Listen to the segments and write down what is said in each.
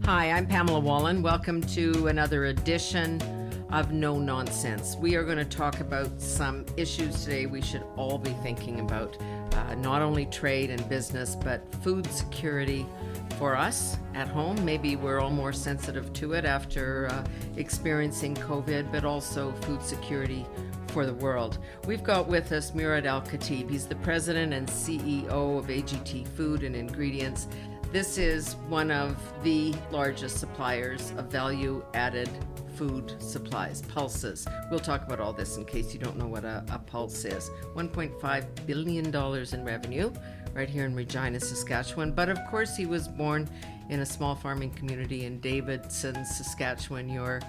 Hi, I'm Pamela Wallin. Welcome to another edition of No Nonsense. We are going to talk about some issues today we should all be thinking about. Not only trade and business, but food security for us at home. Maybe we're all more sensitive to it after experiencing COVID, but also food security for the world. We've got with us Murad Al-Katib. He's the president and CEO of AGT Food Ingredients. This is one of the largest suppliers of value-added food supplies, pulses. We'll talk about all this in case you don't know what a pulse is. $1.5 billion in revenue right here in Regina, Saskatchewan. But of course, he was born in a small farming community in Davidson, Saskatchewan. Your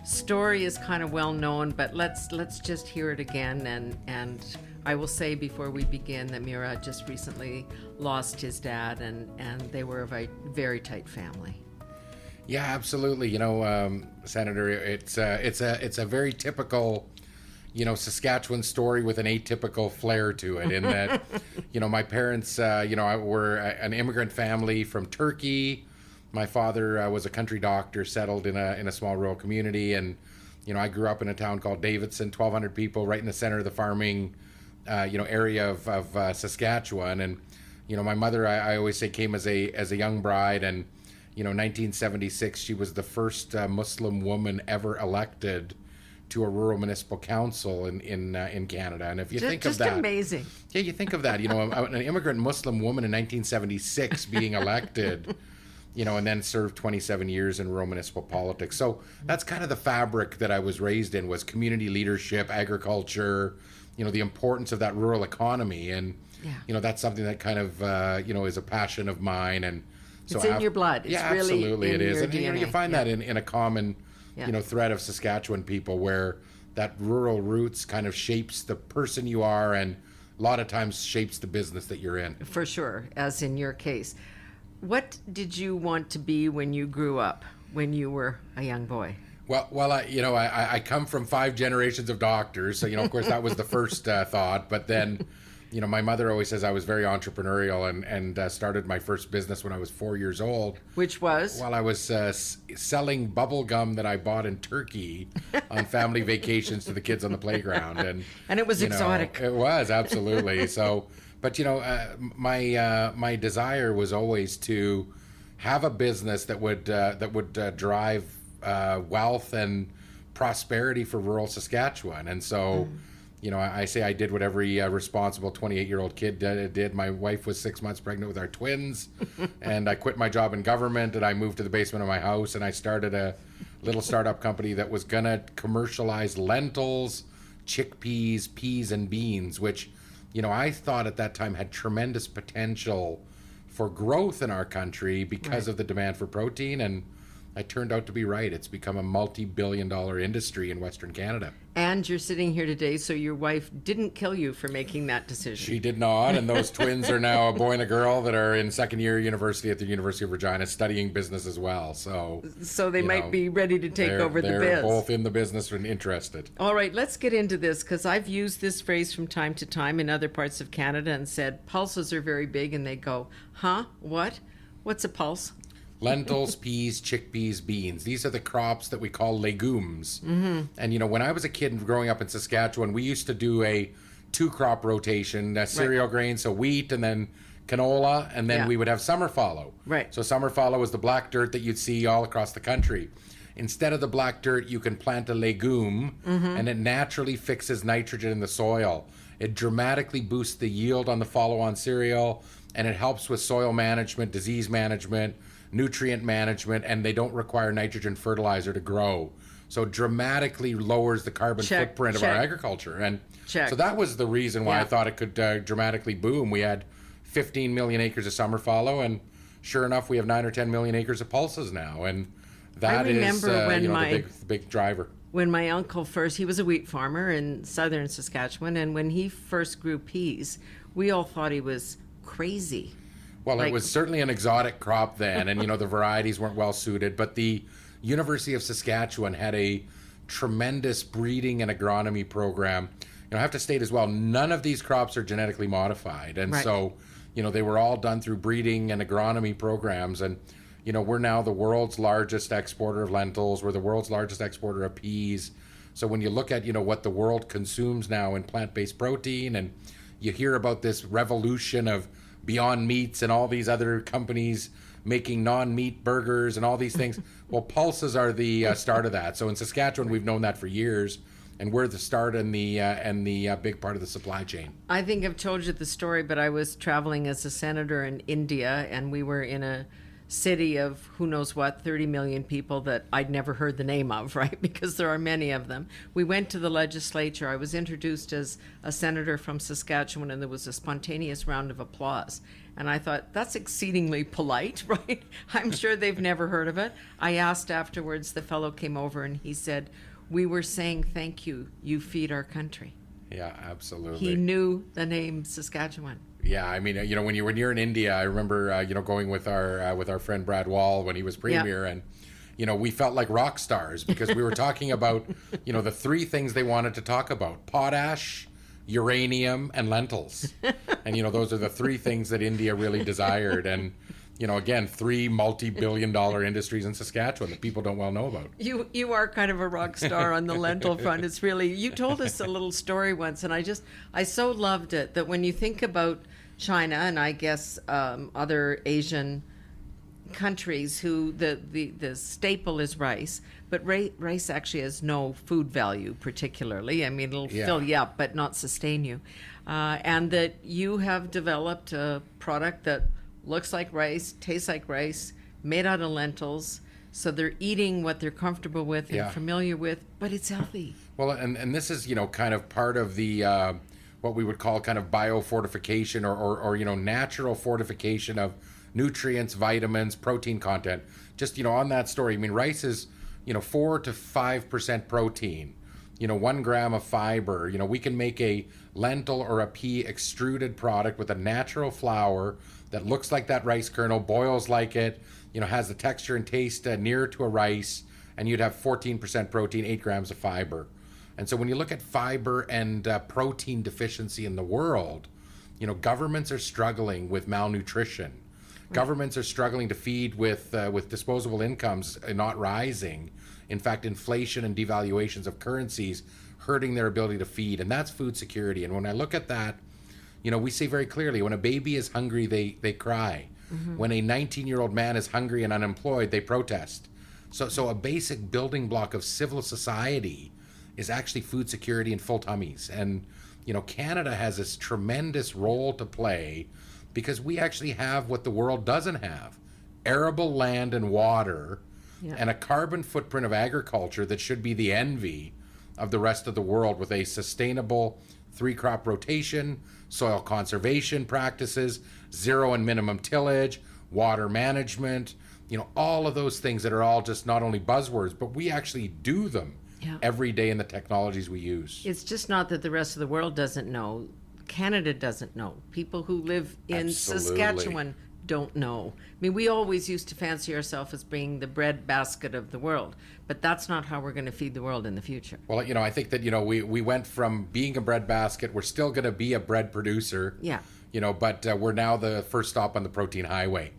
story is kind of well known, but let's just hear it again. And I will say before we begin that Murad just recently lost his dad, and they were a very tight family. Yeah, absolutely. You know, Senator, it's a very typical, Saskatchewan story with an atypical flair to it. In that, my parents, were an immigrant family from Turkey. My father was a country doctor, settled in a small rural community, and I grew up in a town called Davidson, 1,200 people, right in the center of the farming, area of Saskatchewan. And my mother, I always say, came as a young bride, and 1976, she was the first Muslim woman ever elected to a rural municipal council in Canada. And if you think of that, just amazing. Yeah, you think of that. An immigrant Muslim woman in 1976 being elected. And then served 27 years in rural municipal politics. So that's kind of the fabric that I was raised in, was community leadership, agriculture, the importance of that rural economy. And, that's something that kind of, is a passion of mine. And so it's in your blood. It's yeah, really absolutely it is. And DNA. you find that in a common, thread of Saskatchewan people, where that rural roots kind of shapes the person you are, and a lot of times shapes the business that you're in. For sure, as in your case. What did you want to be when you grew up, when you were a young boy? Well, I come from 5 generations of doctors, so of course that was the first thought. But then, my mother always says I was very entrepreneurial, and started my first business when I was 4 years old. Which was? While I was selling bubble gum that I bought in Turkey on family vacations to the kids on the playground, and it was exotic. It was, absolutely. So. But my desire was always to have a business that would drive wealth and prosperity for rural Saskatchewan. And so, I say I did what every responsible 28-year-old kid did. My wife was 6 months pregnant with our twins, and I quit my job in government, and I moved to the basement of my house, and I started a little startup company that was gonna commercialize lentils, chickpeas, peas, and beans, which I thought at that time had tremendous potential for growth in our country because of the demand for protein, and I turned out to be right. It's become a multi-billion-dollar industry in Western Canada. And you're sitting here today, so your wife didn't kill you for making that decision. She did not, and those twins are now a boy and a girl that are in second year university at the University of Regina studying business as well. So they might be ready to take over the biz. They're both in the business and interested. All right, let's get into this, because I've used this phrase from time to time in other parts of Canada and said, pulses are very big, and they go, huh, what? What's a pulse? Lentils, peas, chickpeas, beans. These are the crops that we call legumes. Mm-hmm. And, when I was a kid growing up in Saskatchewan, we used to do a 2-crop rotation, cereal grains, so wheat and then canola, and then we would have summer fallow. Right. So summer fallow was the black dirt that you'd see all across the country. Instead of the black dirt, you can plant a legume, and it naturally fixes nitrogen in the soil. It dramatically boosts the yield on the follow-on cereal, and it helps with soil management, disease management, nutrient management, and they don't require nitrogen fertilizer to grow. So dramatically lowers the carbon footprint of our agriculture. And so that was the reason why I thought it could dramatically boom. We had 15 million acres of summer fallow, and sure enough, we have 9 or 10 million acres of pulses now. And that is the big driver. When my uncle he was a wheat farmer in southern Saskatchewan, and when he first grew peas, we all thought he was crazy. Well, it was certainly an exotic crop then, and the varieties weren't well suited. But the University of Saskatchewan had a tremendous breeding and agronomy program. I have to state as well, none of these crops are genetically modified, and so they were all done through breeding and agronomy programs. And We're now the world's largest exporter of lentils. We're the world's largest exporter of peas. So when you look at, what the world consumes now in plant-based protein, and you hear about this revolution of Beyond Meats and all these other companies making non-meat burgers and all these things. Well, pulses are the start of that. So in Saskatchewan, we've known that for years, and we're the start and the big part of the supply chain. I think I've told you the story, but I was traveling as a senator in India, and we were in a city of who knows what, 30 million people that I'd never heard the name of, right? Because there are many of them. We went to the legislature. I was introduced as a senator from Saskatchewan, and there was a spontaneous round of applause. And I thought, that's exceedingly polite, right? I'm sure they've never heard of it. I asked afterwards, the fellow came over and he said, "We were saying thank you. You feed our country." Yeah, absolutely. He knew the name Saskatchewan. Yeah, I mean, when you're in India, I remember, going with our friend Brad Wall when he was premier, and we felt like rock stars because we were talking about, the three things they wanted to talk about: potash, uranium, and lentils. And those are the three things that India really desired. And again, three multi-billion-dollar industries in Saskatchewan that people don't well know about. You are kind of a rock star on the lentil front. It's really, you told us a little story once, and I so loved it that when you think about China and I guess other Asian countries who the staple is rice, but rice actually has no food value particularly. I mean, it'll fill you up, but not sustain you. And that you have developed a product that looks like rice, tastes like rice, made out of lentils. So they're eating what they're comfortable with and familiar with, but it's healthy. Well, and this is, kind of part of the, what we would call kind of biofortification or natural fortification of nutrients, vitamins, protein content. Just, on that story, I mean, rice is, 4 to 5% protein, 1 gram of fiber. We can make a lentil or a pea extruded product with a natural flour that looks like that rice kernel, boils like it, has the texture and taste near to a rice, and you'd have 14% protein, 8 grams of fiber. And so when you look at fiber and protein deficiency in the world, governments are struggling with malnutrition. Right. Governments are struggling to feed with disposable incomes not rising. In fact, inflation and devaluations of currencies hurting their ability to feed, and that's food security. And when I look at that, we see very clearly when a baby is hungry, they cry. Mm-hmm. When a 19-year-old man is hungry and unemployed, they protest. So a basic building block of civil society is actually food security and full tummies. And, Canada has this tremendous role to play because we actually have what the world doesn't have: arable land and water, and a carbon footprint of agriculture that should be the envy of the rest of the world, with a sustainable 3-crop rotation, soil conservation practices, zero and minimum tillage, water management, all of those things that are all just not only buzzwords, but we actually do them every day in the technologies we use. It's just not that the rest of the world doesn't know. Canada doesn't know. People who live in Saskatchewan don't know. I mean, we always used to fancy ourselves as being the bread basket of the world, but that's not how we're going to feed the world in the future. Well, I think that, we went from being a bread basket, we're still going to be a bread producer. Yeah. But we're now the first stop on the protein highway.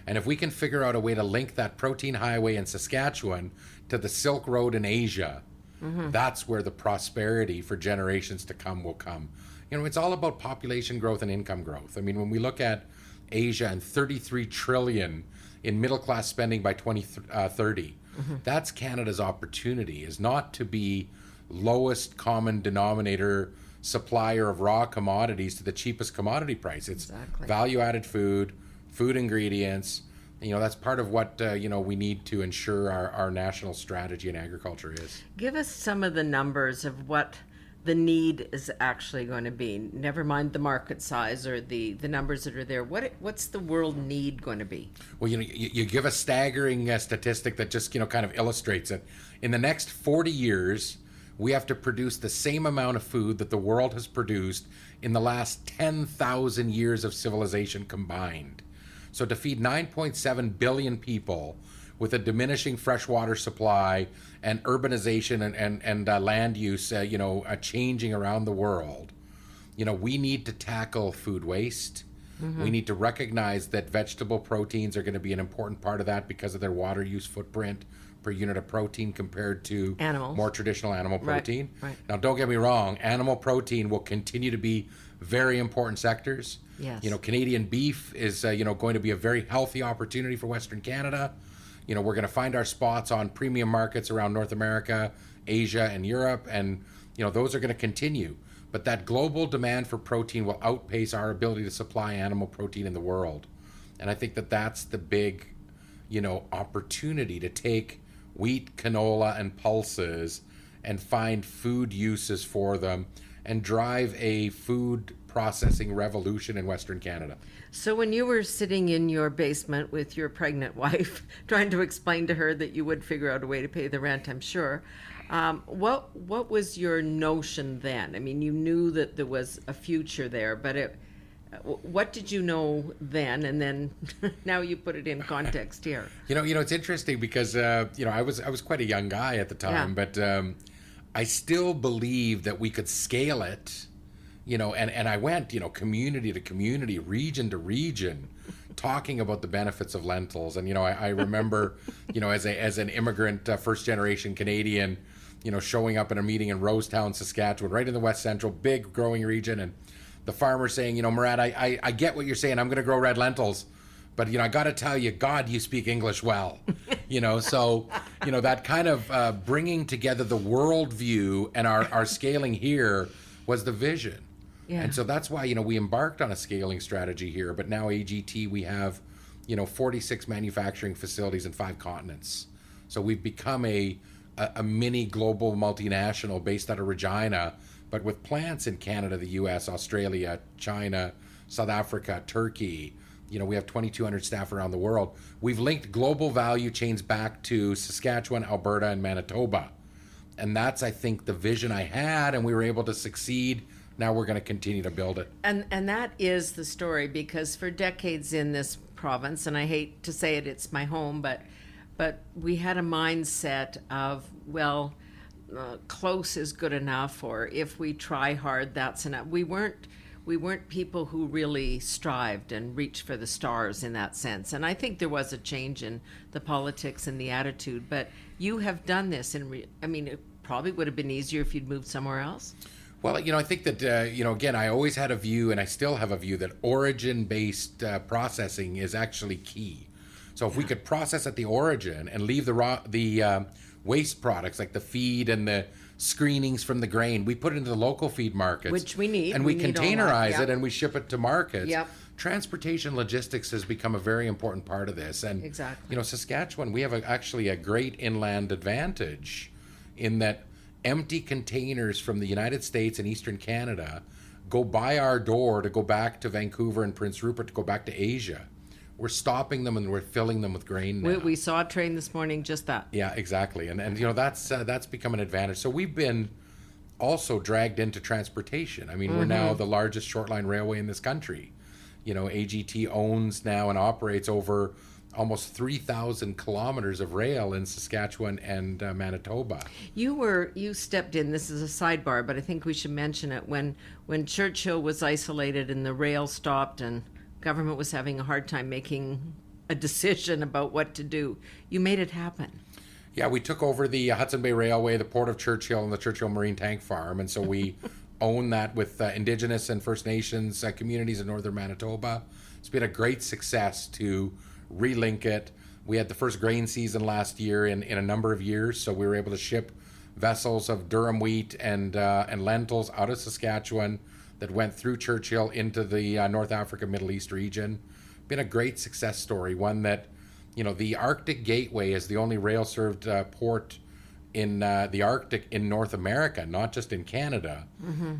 And if we can figure out a way to link that protein highway in Saskatchewan to the Silk Road in Asia, that's where the prosperity for generations to come will come. It's all about population growth and income growth. I mean, when we look at Asia and 33 trillion in middle class spending by 2030, that's Canada's opportunity, is not to be lowest common denominator supplier of raw commodities to the cheapest commodity price. It's value-added food ingredients. That's part of what we need to ensure our national strategy in agriculture is. Give us some of the numbers of what the need is actually going to be. Never mind the market size or the numbers that are there. What's the world need going to be? Well, you give a staggering statistic that just kind of illustrates it. In the next 40 years, we have to produce the same amount of food that the world has produced in the last 10,000 years of civilization combined. So to feed 9.7 billion people with a diminishing freshwater supply and urbanization and land use, changing around the world, we need to tackle food waste. We need to recognize that vegetable proteins are going to be an important part of that because of their water use footprint per unit of protein compared to Animals. more traditional animal protein. Right. Now, don't get me wrong, animal protein will continue to be very important sectors. Yes. Canadian beef is, going to be a very healthy opportunity for Western Canada. We're going to find our spots on premium markets around North America, Asia, and Europe, and, those are going to continue. But that global demand for protein will outpace our ability to supply animal protein in the world. And I think that that's the big, opportunity to take wheat, canola, and pulses and find food uses for them and drive a food processing revolution in Western Canada. So when you were sitting in your basement with your pregnant wife, trying to explain to her that you would figure out a way to pay the rent, I'm sure, what was your notion then? I mean, you knew that there was a future there, but what did you know then? And then now you put it in context here. It's interesting because I was quite a young guy at the time, but I still believed that we could scale it. And I went, community to community, region to region, talking about the benefits of lentils. And, I remember, as an immigrant, first generation Canadian, showing up in a meeting in Rosetown, Saskatchewan, right in the West Central, big growing region. And the farmer saying, Murad, I get what you're saying. I'm going to grow red lentils. But, I got to tell you, God, you speak English well. So, that kind of bringing together the worldview and our scaling here was the vision. Yeah. And so that's why, we embarked on a scaling strategy here. But now AGT, we have, 46 manufacturing facilities in 5 continents. So we've become a mini global multinational based out of Regina, but with plants in Canada, the US, Australia, China, South Africa, Turkey. We have 2,200 staff around the world. We've linked global value chains back to Saskatchewan, Alberta, and Manitoba. And that's, I think, the vision I had, and we were able to succeed. Now we're going to continue to build it. And that is the story, because for decades in this province, and I hate to say it, it's my home, but we had a mindset of, close is good enough, or if we try hard, that's enough. We weren't people who really strived and reached for the stars in that sense. And I think there was a change in the politics and the attitude, but you have done this, and it probably would have been easier if you'd moved somewhere else. Well, I think that, again, I always had a view, and I still have a view, that origin-based processing is actually key. So if we could process at the origin and leave the waste products like the feed and the screenings from the grain, we put it into the local feed markets. Which we need. And we containerize it and we ship it to markets. Yep. Transportation logistics has become a very important part of this. And, exactly. Saskatchewan, we have actually a great inland advantage in that empty containers from the United States and Eastern Canada go by our door to go back to Vancouver and Prince Rupert to go back to Asia. We're stopping them and we're filling them with grain now. We saw a train this morning, just that. Yeah, exactly. And that's become an advantage. So we've been also dragged into transportation. We're now the largest short-line railway in this country. AGT owns now and operates over almost 3,000 kilometers of rail in Saskatchewan and Manitoba. You stepped in, this is a sidebar, but I think we should mention it, when Churchill was isolated and the rail stopped and government was having a hard time making a decision about what to do. You made it happen. Yeah, we took over the Hudson Bay Railway, the Port of Churchill, and the Churchill Marine Tank Farm. And so we own that with Indigenous and First Nations communities in northern Manitoba. It's been a great success to relink it. We had the first grain season last year in a number of years, so we were able to ship vessels of durum wheat and lentils out of Saskatchewan that went through Churchill into the North Africa, Middle East region. Been a great success story, one that, the Arctic Gateway is the only rail-served port in the Arctic in North America, not just in Canada,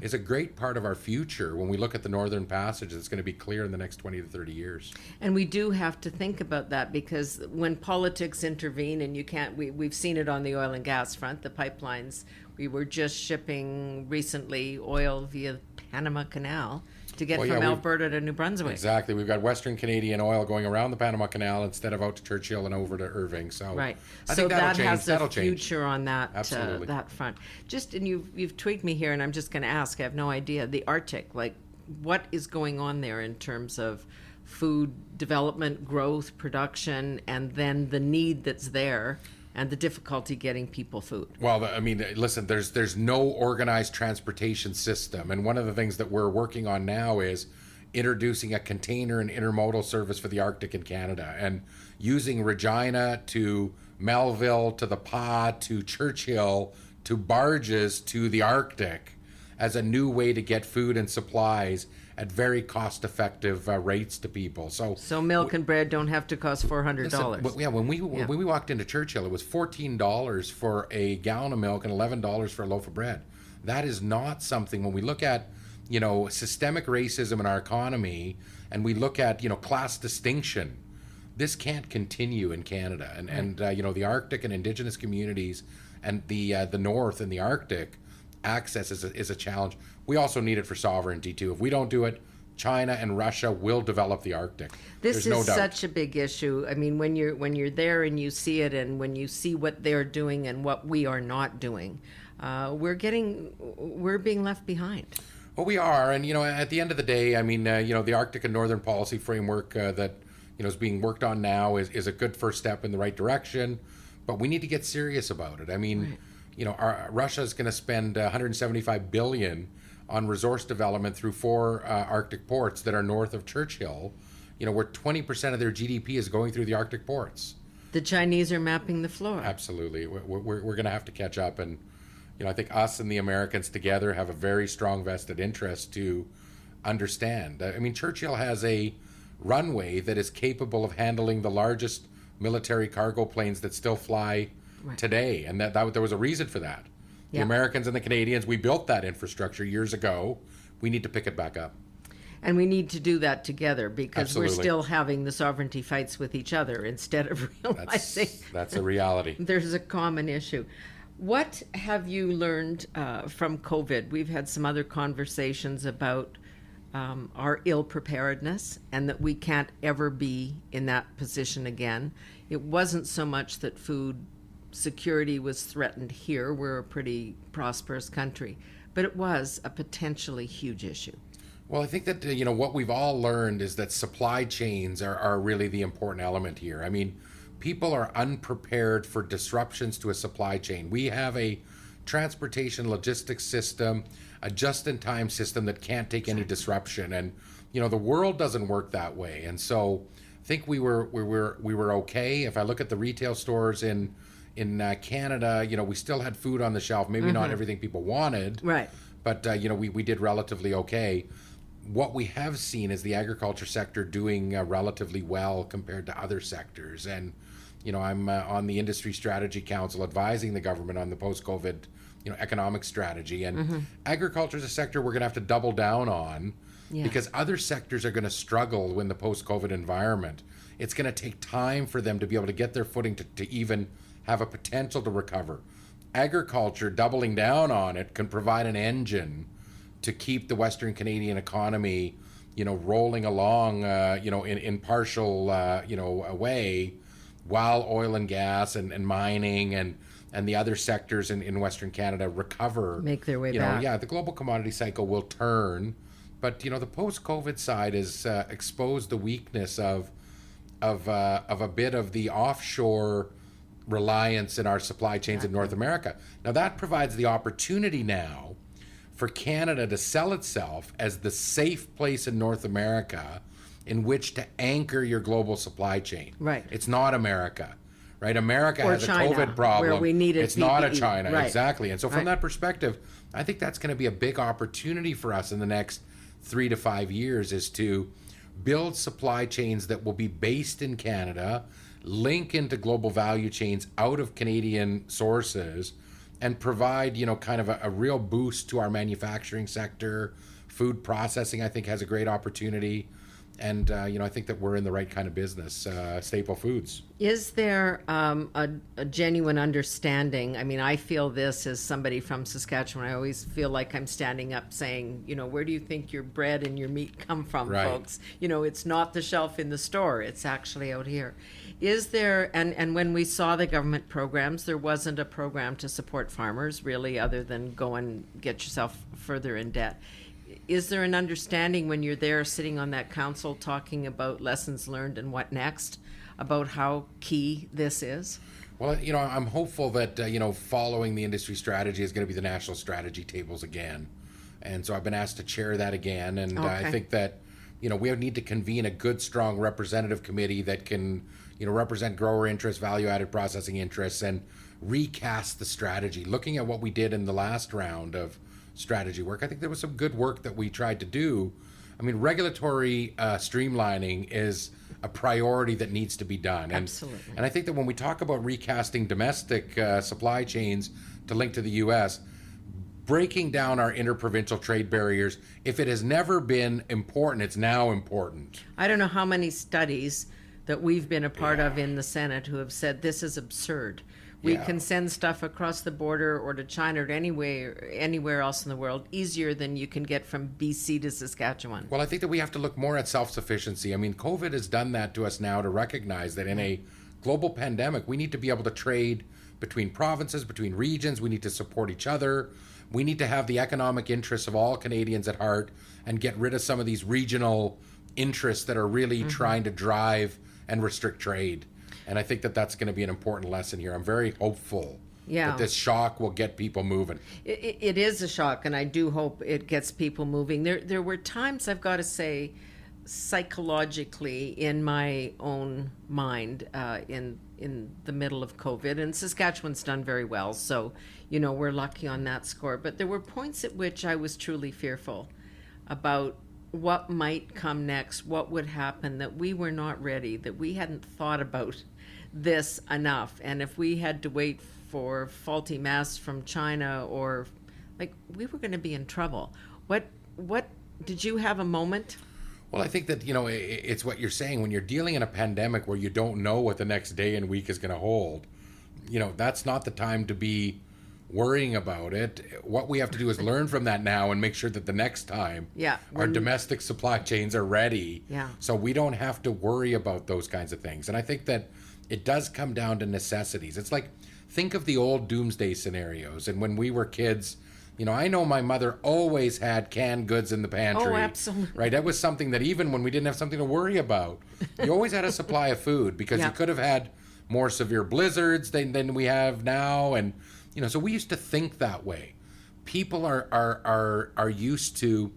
is a great part of our future when we look at the Northern Passage that's going to be clear in the next 20 to 30 years. And we do have to think about that, because when politics intervene, and we've seen it on the oil and gas front, the pipelines, we were just shipping recently oil via Panama Canal to get from Alberta to New Brunswick. Exactly. We've got Western Canadian oil going around the Panama Canal instead of out to Churchill and over to Irving. So right. I think that change. has that'll a change. future on that Absolutely. That front. And you've tweaked me here, and I'm just going to ask. I have no idea. The Arctic, what is going on there in terms of food development, growth, production, and then the need that's there and the difficulty getting people food. Well, I mean, listen, there's no organized transportation system. And one of the things that we're working on now is introducing a container and intermodal service for the Arctic in Canada, and using Regina to Melville to the Pas to Churchill to barges to the Arctic as a new way to get food and supplies at very cost-effective rates to people. So milk and bread don't have to cost $400. Listen, when we walked into Churchill, it was $14 for a gallon of milk and $11 for a loaf of bread. That is not something. When we look at systemic racism in our economy, and we look at class distinction, this can't continue in Canada. And the Arctic and Indigenous communities and the North and the Arctic access is a challenge. We also need it for sovereignty too. If we don't do it, China and Russia will develop the Arctic. This is such a big issue. I mean, when you're there and you see it, and when you see what they're doing and what we are not doing, we're being left behind. Well, we are, and at the end of the day, I mean, the Arctic and Northern Policy Framework that is being worked on now is a good first step in the right direction, but we need to get serious about it. I mean, Russia is going to spend $175 billion on resource development through 4 Arctic ports that are north of Churchill, where 20% of their GDP is going through the Arctic ports. The Chinese are mapping the floor. Absolutely. We're going to have to catch up, and I think us and the Americans together have a very strong vested interest to understand. I mean, Churchill has a runway that is capable of handling the largest military cargo planes that still fly today, and that there was a reason for that. The Americans and the Canadians, we built that infrastructure years ago. We need to pick it back up. And we need to do that together, because we're still having the sovereignty fights with each other instead of realizing that's a reality. There's a common issue. What have you learned from COVID? We've had some other conversations about our ill preparedness, and that we can't ever be in that position again. It wasn't so much that food security was threatened here. We're a pretty prosperous country, but it was a potentially huge issue. Well, I think that what we've all learned is that supply chains are really the important element here. I mean, people are unprepared for disruptions to a supply chain. We have a transportation logistics system, a just-in-time system that can't take any disruption, and the world doesn't work that way. And so I think we were okay. If I look at the retail stores in Canada, we still had food on the shelf. Maybe not everything people wanted, right? But we did relatively okay. What we have seen is the agriculture sector doing relatively well compared to other sectors. And I'm on the Industry Strategy Council advising the government on the post-COVID economic strategy. And agriculture is a sector we're going to have to double down on, because other sectors are going to struggle in the post-COVID environment. It's going to take time for them to be able to get their footing to even have a potential to recover. Agriculture, doubling down on it, can provide an engine to keep the Western Canadian economy, rolling along, in partial, way, while oil and gas and mining and the other sectors in Western Canada recover. Make their way back. Yeah, the global commodity cycle will turn, but the post-COVID side has exposed the weakness of a bit of the offshore reliance in our supply chains in North America. Now that provides the opportunity now for Canada to sell itself as the safe place in North America in which to anchor your global supply chain. Right. It's not America, right? America or has China, a COVID problem. where we needed it's PPE. not a China, right. Exactly. And so from that perspective, I think that's going to be a big opportunity for us in the next 3 to 5 years, is to build supply chains that will be based in Canada, link into global value chains out of Canadian sources, and provide, kind of a real boost to our manufacturing sector. Food processing, I think, has a great opportunity. And, I think that we're in the right kind of business, staple foods. Is there a genuine understanding? I mean, I feel this as somebody from Saskatchewan. I always feel like I'm standing up saying, where do you think your bread and your meat come from, folks? It's not the shelf in the store. It's actually out here. Is there, and when we saw the government programs, there wasn't a program to support farmers, really, other than go and get yourself further in debt. is there an understanding when you're there sitting on that council talking about lessons learned and what next, about how key this is? Well, I'm hopeful that, following the industry strategy is going to be the national strategy tables again. And so I've been asked to chair that again. And I think that, we need to convene a good, strong representative committee that can, represent grower interests, value-added processing interests, and recast the strategy. Looking at what we did in the last round of strategy work, I think there was some good work that we tried to do. I mean, regulatory streamlining is a priority that needs to be done. Absolutely. And I think that when we talk about recasting domestic supply chains to link to the U.S., breaking down our interprovincial trade barriers, if it has never been important, it's now important. I don't know how many studies that we've been a part of in the Senate who have said this is absurd. We can send stuff across the border or to China or anywhere else in the world easier than you can get from BC to Saskatchewan. Well, I think that we have to look more at self-sufficiency. I mean, COVID has done that to us now, to recognize that in a global pandemic, we need to be able to trade between provinces, between regions. We need to support each other. We need to have the economic interests of all Canadians at heart and get rid of some of these regional interests that are really trying to drive and restrict trade. And I think that that's going to be an important lesson here. I'm very hopeful that this shock will get people moving. It is a shock, and I do hope it gets people moving. There were times, I've got to say, psychologically in my own mind in the middle of COVID, and Saskatchewan's done very well, so we're lucky on that score. But there were points at which I was truly fearful about what might come next, what would happen, that we were not ready, that we hadn't thought about this enough. And if we had to wait for faulty masks from China, or we were going to be in trouble. What did you have a moment? Well, I think that, it's what you're saying. When you're dealing in a pandemic where you don't know what the next day and week is going to hold, that's not the time to be worrying about it. What we have to do is learn from that now and make sure that the next time our domestic supply chains are ready. So we don't have to worry about those kinds of things. And I think that it does come down to necessities. It's like, think of the old doomsday scenarios. And when we were kids, I know my mother always had canned goods in the pantry. Oh, absolutely. Right? That was something that even when we didn't have something to worry about, you always had a supply of food, because you could have had more severe blizzards than we have now. And, so we used to think that way. People are used to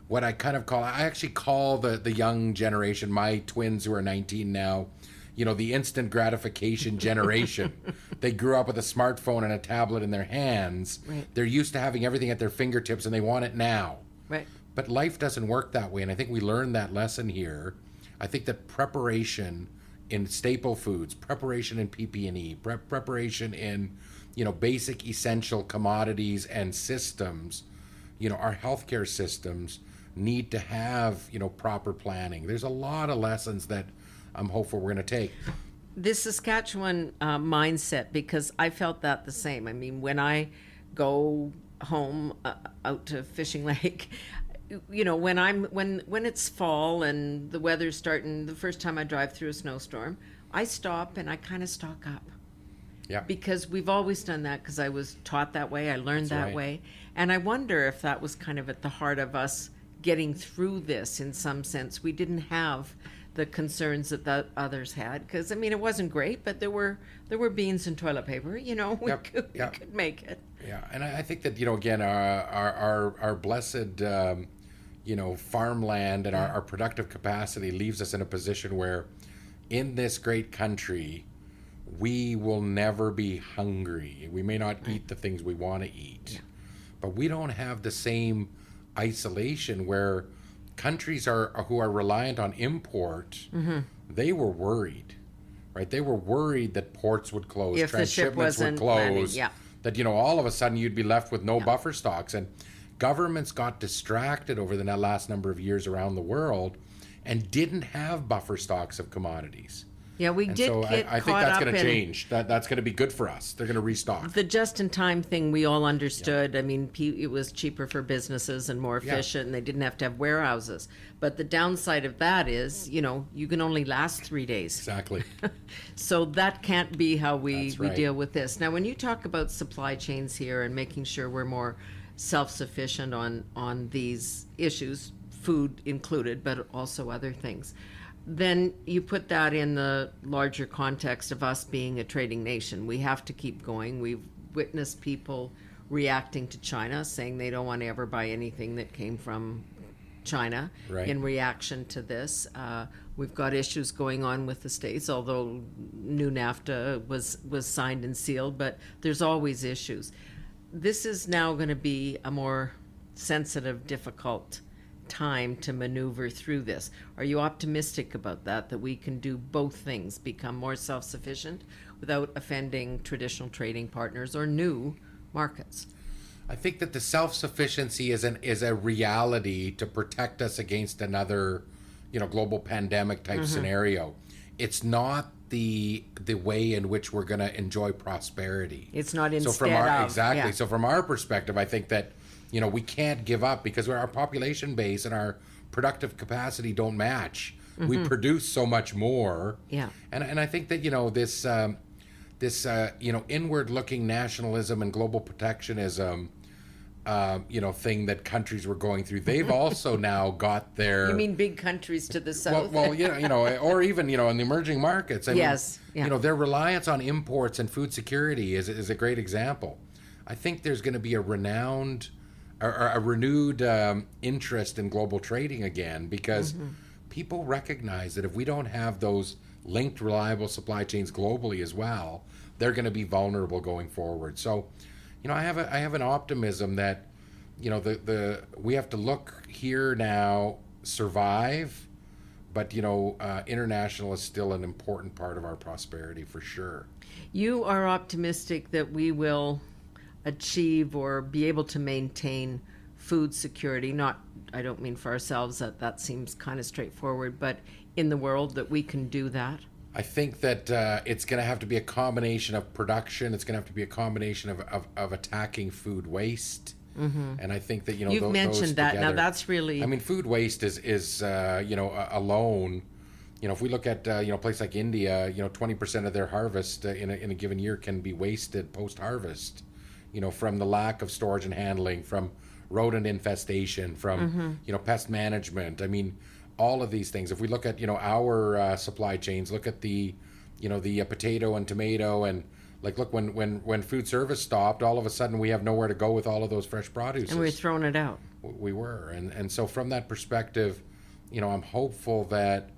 what I actually call the young generation, my twins who are 19 now, the instant gratification generation. They grew up with a smartphone and a tablet in their hands. Right. They're used to having everything at their fingertips, and they want it now. Right. But life doesn't work that way, and I think we learned that lesson here. I think that preparation in staple foods, preparation in PP&E, preparation in, basic essential commodities and systems, our healthcare systems need to have, proper planning. There's a lot of lessons that I'm hopeful we're going to take. This Saskatchewan mindset, because I felt that the same. I mean, when I go home out to Fishing Lake, when it's fall and the weather's starting, the first time I drive through a snowstorm, I stop and I kind of stock up. Yeah. Because we've always done that, because I was taught that way, I learned that way. And I wonder if that was kind of at the heart of us getting through this in some sense. We didn't have the concerns that the others had, because it wasn't great, but there were beans and toilet paper. We could make it. Yeah, and I think that again, our blessed farmland and our productive capacity leaves us in a position where, in this great country, we will never be hungry. We may not eat the things we want to eat, but we don't have the same isolation where countries who are reliant on import. They were worried, right? They were worried that ports would close, if transshipments would close, that all of a sudden you'd be left with no buffer stocks. And governments got distracted over the last number of years around the world and didn't have buffer stocks of commodities. Yeah, we did so get I think caught that's up going to in change. That's going to be good for us. They're going to restock. the just-in-time thing. We all understood. It was cheaper for businesses and more efficient, and they didn't have to have warehouses. But the downside of that is, you can only last 3 days. Exactly. So that can't be how we deal with this. Now, when you talk about supply chains here and making sure we're more self-sufficient on these issues, food included, but also other things. Then you put that in the larger context of us being a trading nation. We have to keep going. We've witnessed people reacting to China, saying they don't want to ever buy anything that came from China in reaction to this. We've got issues going on with the states, although new NAFTA was signed and sealed, but there's always issues. This is now going to be a more sensitive, difficult time to maneuver through this. Are you optimistic about that we can do both things, become more self-sufficient without offending traditional trading partners or new markets? I think that the self-sufficiency is a reality to protect us against another, global pandemic type scenario. It's not the way in which we're going to enjoy prosperity. It's not instead exactly. Yeah. So from our perspective, I think that we can't give up because our population base and our productive capacity don't match. We produce so much more. Yeah. And I think that this inward-looking nationalism and global protectionism, thing that countries were going through, they've also now got their... You mean big countries to the south? Well, or even, in the emerging markets. I mean, their reliance on imports and food security is a great example. I think there's going to be a renewed interest in global trading again because people recognize that if we don't have those linked, reliable supply chains globally as well, they're going to be vulnerable going forward. So, I have an optimism that, we have to look here now, survive, but international is still an important part of our prosperity for sure. You are optimistic that we will achieve or be able to maintain food security. I don't mean for ourselves, that seems kind of straightforward, but in the world that we can do that. I think that it's going to have to be a combination of production. It's going to have to be a combination of attacking food waste. And I think that, you've mentioned that. Together, now that's really... I mean, food waste is alone, if we look at, a place like India, 20% of their harvest in a given year can be wasted post-harvest, from the lack of storage and handling, from rodent infestation, from, pest management. I mean, all of these things. If we look at, our supply chains, look at the potato and tomato, and look, when food service stopped, all of a sudden we have nowhere to go with all of those fresh produce. And we're throwing it out. We were. And so from that perspective, I'm hopeful that,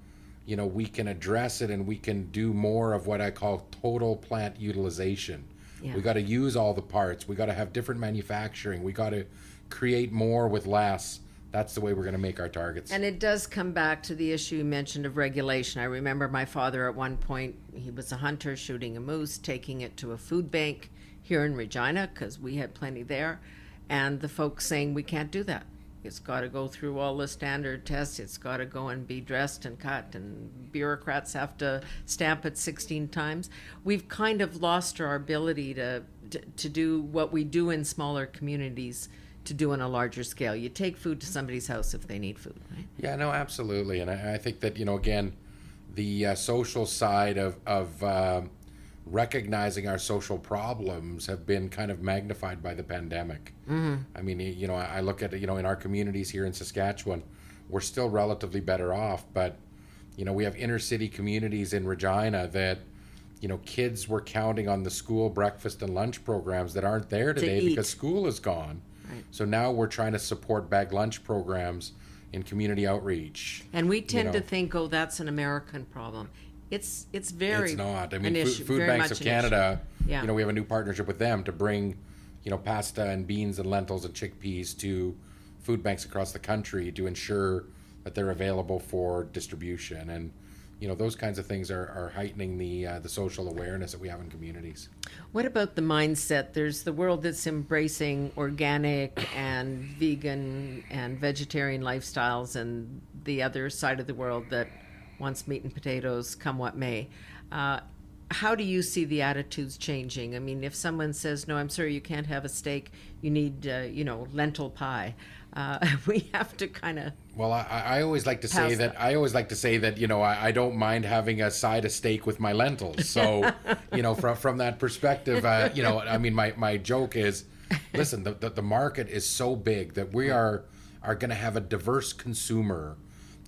we can address it and we can do more of what I call total plant utilization. Yeah. We got to use all the parts. We got to have different manufacturing. We got to create more with less. That's the way we're going to make our targets. And it does come back to the issue you mentioned of regulation. I remember my father at one point, he was a hunter shooting a moose, taking it to a food bank here in Regina because we had plenty there. And the folks saying, we can't do that. It's got to go through all the standard tests. It's got to go and be dressed and cut. And bureaucrats have to stamp it 16 times. We've kind of lost our ability to do what we do in smaller communities to do on a larger scale. You take food to somebody's house if they need food, right? Yeah, no, absolutely. And I think that, again, the social side of recognizing our social problems have been kind of magnified by the pandemic. I mean, I look at, in our communities here in Saskatchewan, we're still relatively better off, but, we have inner city communities in Regina that, kids were counting on the school breakfast and lunch programs that aren't there today because school is gone. Right. So now we're trying to support bag lunch programs in community outreach. And we tend to think, that's an American problem. It's very... It's not. I mean, Food Banks of Canada, we have a new partnership with them to bring, pasta and beans and lentils and chickpeas to food banks across the country to ensure that they're available for distribution. And, those kinds of things are heightening the social awareness that we have in communities. What about the mindset? There's the world that's embracing organic and vegan and vegetarian lifestyles, and the other side of the world that wants meat and potatoes come what may. How do you see the attitudes changing? I mean, if someone says, no, I'm sorry, you can't have a steak, you need, lentil pie. We have to kind of... Well, I always like to say that I don't mind having a side of steak with my lentils. So, from that perspective, my joke is, listen, the market is so big that we are going to have a diverse consumer.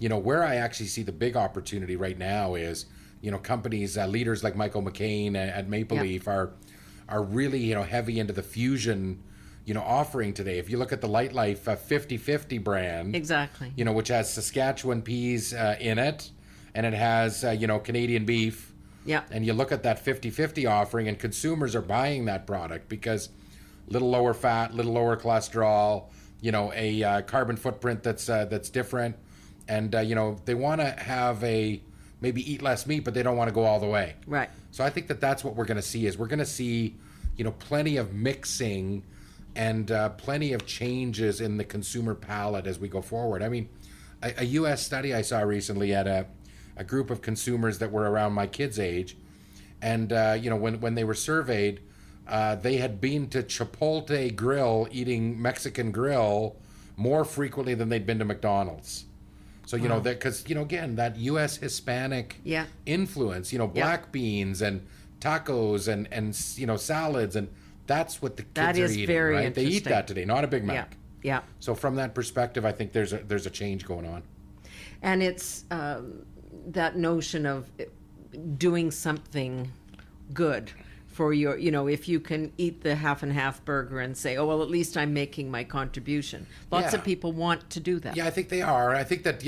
Where I actually see the big opportunity right now is, companies, leaders like Michael McCain at Maple Leaf are really, heavy into the fusion, offering today. If you look at the Light Life 50/50 brand, exactly, which has Saskatchewan peas in it, and it has, Canadian beef. Yeah. And you look at that 50/50 offering, and consumers are buying that product because little lower fat, little lower cholesterol, a carbon footprint that's different. And, they want to have maybe eat less meat, but they don't want to go all the way. Right. So I think that's what we're going to see is we're going to see, plenty of mixing and plenty of changes in the consumer palate as we go forward. I mean, a U.S. study I saw recently at a group of consumers that were around my kids' age, and when they were surveyed, they had been to Chipotle Grill eating Mexican grill more frequently than they'd been to McDonald's. So that because again, that U.S. Hispanic influence, black beans and tacos and salads, and that's what the kids are eating. Very right? They eat that today, not a Big Mac. Yeah. So from that perspective, I think there's a change going on. And it's that notion of doing something good for your, if you can eat the half and half burger and say, oh, well, at least I'm making my contribution. Lots of people want to do that. Yeah, I think they are. I think that,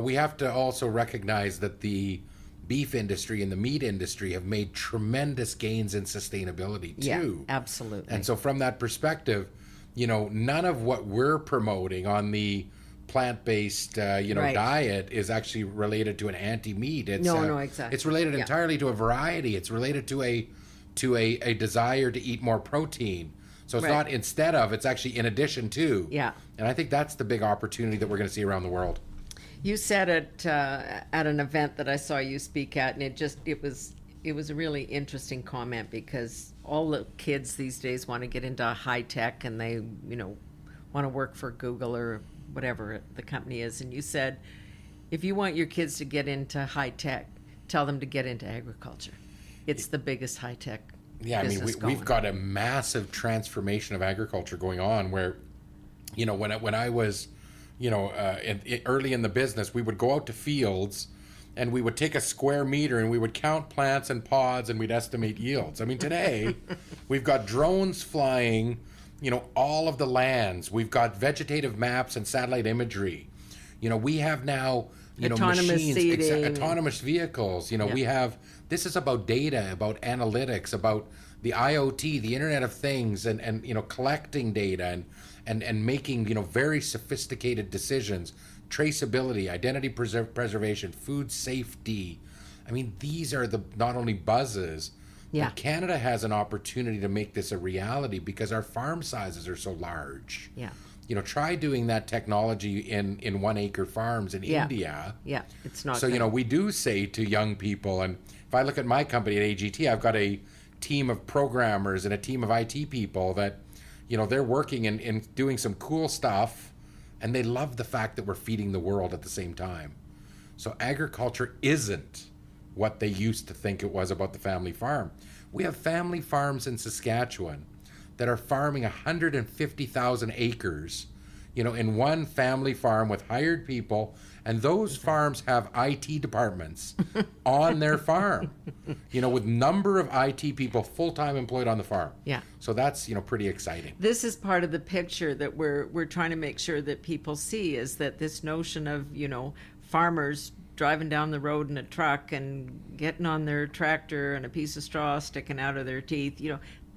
we have to also recognize that the beef industry and the meat industry have made tremendous gains in sustainability too. Yeah, absolutely. And so from that perspective, none of what we're promoting on the plant-based, diet is actually related to an anti-meat. It's, no, exactly. It's related entirely to a variety. It's related to a desire to eat more protein. So it's not instead of, it's actually in addition to. Yeah. And I think that's the big opportunity that we're going to see around the world. You said it at an event that I saw you speak at, and it was a really interesting comment because all the kids these days want to get into high tech, and they want to work for Google or whatever the company is. And you said, if you want your kids to get into high tech, tell them to get into agriculture. It's the biggest high tech. Yeah, I mean, we've got a massive transformation of agriculture going on where, when I was, early in the business, we would go out to fields and we would take a square meter and we would count plants and pods and we'd estimate yields. I mean, today we've got drones flying, all of the lands. We've got vegetative maps and satellite imagery. We have now, autonomous machines, seeding. Autonomous vehicles. We have, this is about data, about analytics, about the IoT, the Internet of Things, and collecting data and making, very sophisticated decisions, traceability, identity preservation, food safety. I mean, these are the not only buzzes, but Canada has an opportunity to make this a reality because our farm sizes are so large. Yeah. Try doing that technology in 1 acre farms in India. Yeah, it's not. So, we do say to young people, and if I look at my company at AGT, I've got a team of programmers and a team of IT people that, they're working in doing some cool stuff, and they love the fact that we're feeding the world at the same time. So agriculture isn't what they used to think it was about the family farm. We have family farms in Saskatchewan that are farming 150,000 acres, in one family farm with hired people, and those farms have IT departments on their farm, with number of IT people full-time employed on the farm. Yeah. So that's, pretty exciting. This is part of the picture that we're trying to make sure that people see, is that this notion of, farmers driving down the road in a truck and getting on their tractor and a piece of straw sticking out of their teeth,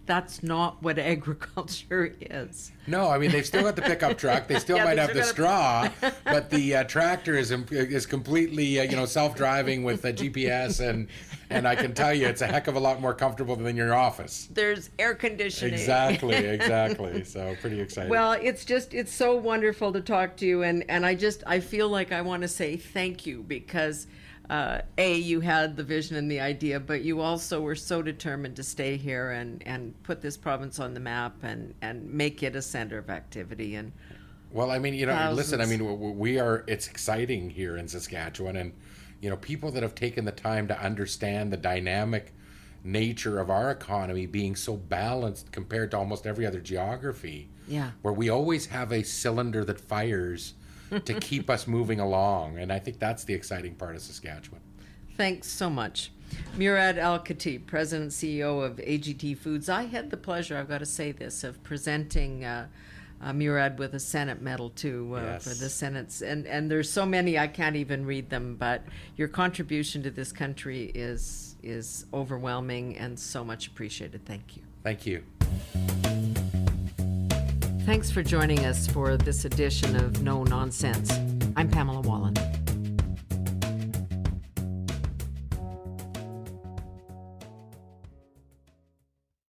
that's not what agriculture is. No, I mean, they've still got the pickup truck. They still might have the straw, but the tractor is completely, self-driving with a GPS, and I can tell you it's a heck of a lot more comfortable than in your office. There's air conditioning. Exactly. So pretty exciting. Well, it's so wonderful to talk to you, and I feel like I want to say thank you because you had the vision and the idea, but you also were so determined to stay here and put this province on the map and make it a center of activity. And well, I mean, listen, I mean, it's exciting here in Saskatchewan, and people that have taken the time to understand the dynamic nature of our economy being so balanced compared to almost every other geography. Yeah. Where we always have a cylinder that fires to keep us moving along. And I think that's the exciting part of Saskatchewan. Thanks so much. Murad Al-Katib, President and CEO of AGT Foods. I had the pleasure, I've got to say this, of presenting Murad with a Senate medal too Yes. for the Senate's. And there's so many I can't even read them, but your contribution to this country is overwhelming and so much appreciated. Thank you. Thank you. Thanks for joining us for this edition of No Nonsense. I'm Pamela Wallin.